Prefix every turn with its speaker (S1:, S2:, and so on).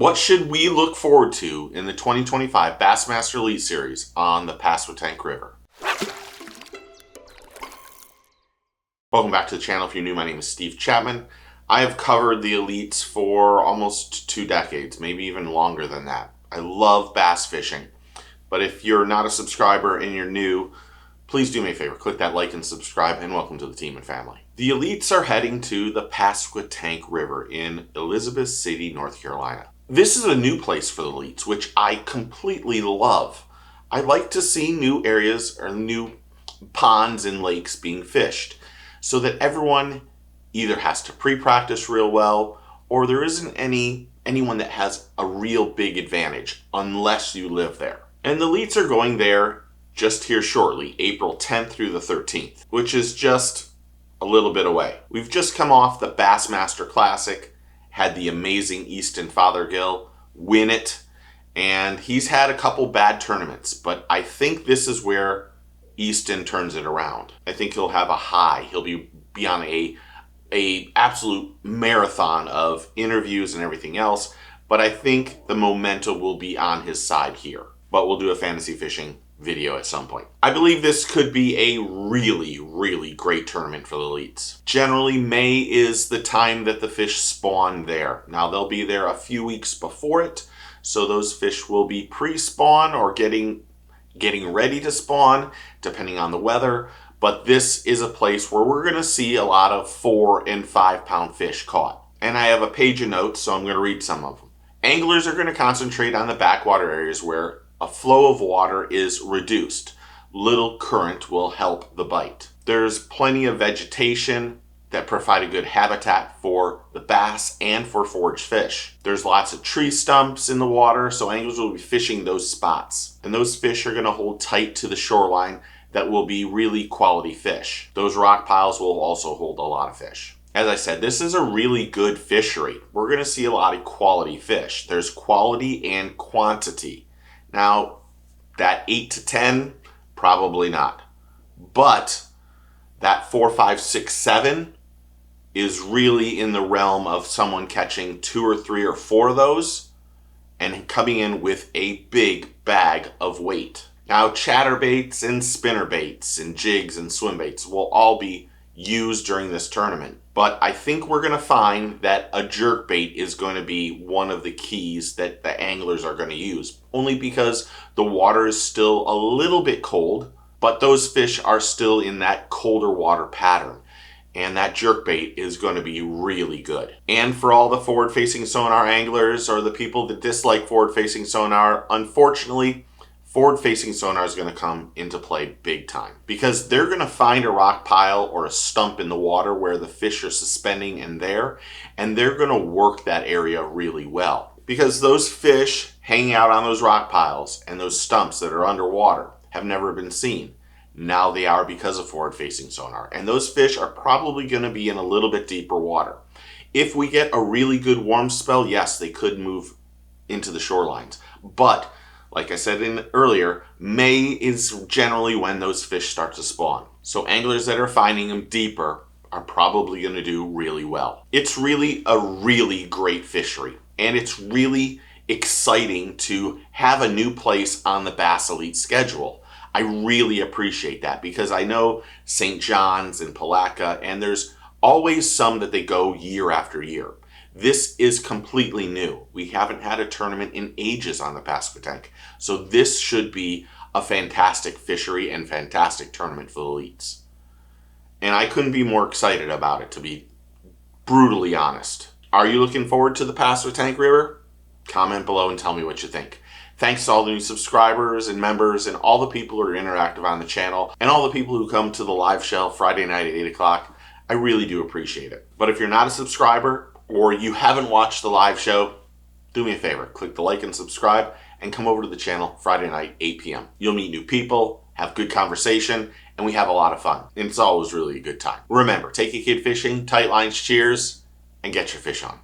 S1: What should we look forward to in the 2025 Bassmaster Elite Series on the Pasuotank River? Welcome back to the channel. If you're new, my name is Steve Chapman. I have covered the elites for almost 2 decades, maybe even longer than that. I love bass fishing, but if you're not a subscriber and you're new, please do me a favor, click that like and subscribe, and welcome to the team and family. The elites are heading to the Pasquotank River in Elizabeth City, North Carolina. This is a new place for the elites, which I completely love. I like to see new areas or new ponds and lakes being fished so that everyone either has to pre-practice real well or there isn't anyone that has a real big advantage unless you live there. And the elites are going there just here shortly, April 10th through the 13th, which is just a little bit away. We've just come off the Bassmaster Classic, had the amazing Easton Fothergill win it, and he's had a couple bad tournaments, but I think this is where Easton turns it around. I think he'll have a high. He'll be on a absolute marathon of interviews and everything else, but I think the momentum will be on his side here. But we'll do a fantasy fishing video at some point. I believe this could be a really great tournament for the elites. Generally, May is the time that the fish spawn there. Now, they'll be there a few weeks before it, so those fish will be pre-spawn or getting ready to spawn, depending on the weather. But this is a place where we're going to see a lot of 4 and 5 pound fish caught. And I have a page of notes, so I'm going to read some of them. Anglers are going to concentrate on the backwater areas where a flow of water is reduced. Little current will help the bite. There's plenty of vegetation that provide a good habitat for the bass and for forage fish. There's lots of tree stumps in the water, so anglers will be fishing those spots. And those fish are going to hold tight to the shoreline. That will be really quality fish. Those rock piles will also hold a lot of fish. As I said, this is a really good fishery. We're going to see a lot of quality fish. There's quality and quantity. Now, that 8 to 10, probably not. But that 4, 5, 6, 7 is really in the realm of someone catching 2 or 3 or 4 of those and coming in with a big bag of weight. Now, chatterbaits and spinnerbaits and jigs and swim baits will all be used during this tournament. But I think we're going to find that a jerkbait is going to be one of the keys that the anglers are going to use. Only because the water is still a little bit cold, but those fish are still in that colder water pattern. And that jerkbait is going to be really good. And for all the forward-facing sonar anglers or the people that dislike forward-facing sonar, unfortunately, forward-facing sonar is going to come into play big time because they're going to find a rock pile or a stump in the water where the fish are suspending and they're going to work that area really well because those fish hanging out on those rock piles and those stumps that are underwater have never been seen. Now they are because of forward-facing sonar, and those fish are probably going to be in a little bit deeper water. If we get a really good warm spell, yes, they could move into the shorelines, but like I said earlier, May is generally when those fish start to spawn. So anglers that are finding them deeper are probably going to do really well. It's really a really great fishery. And it's really exciting to have a new place on the Bass Elite schedule. I really appreciate that because I know St. John's and Palatka, and there's always some that they go year after year. This is completely new. We haven't had a tournament in ages on the Pasquotank. So this should be a fantastic fishery and fantastic tournament for the elites. And I couldn't be more excited about it, to be brutally honest. Are you looking forward to the Pasuotank River? Comment below and tell me what you think. Thanks to all the new subscribers and members and all the people who are interactive on the channel and all the people who come to the live show Friday night at 8 o'clock. I really do appreciate it. But if you're not a subscriber, or you haven't watched the live show, do me a favor, click the like and subscribe and come over to the channel Friday night, 8 p.m. You'll meet new people, have good conversation, and we have a lot of fun. And it's always really a good time. Remember, take your kid fishing, tight lines, cheers, and get your fish on.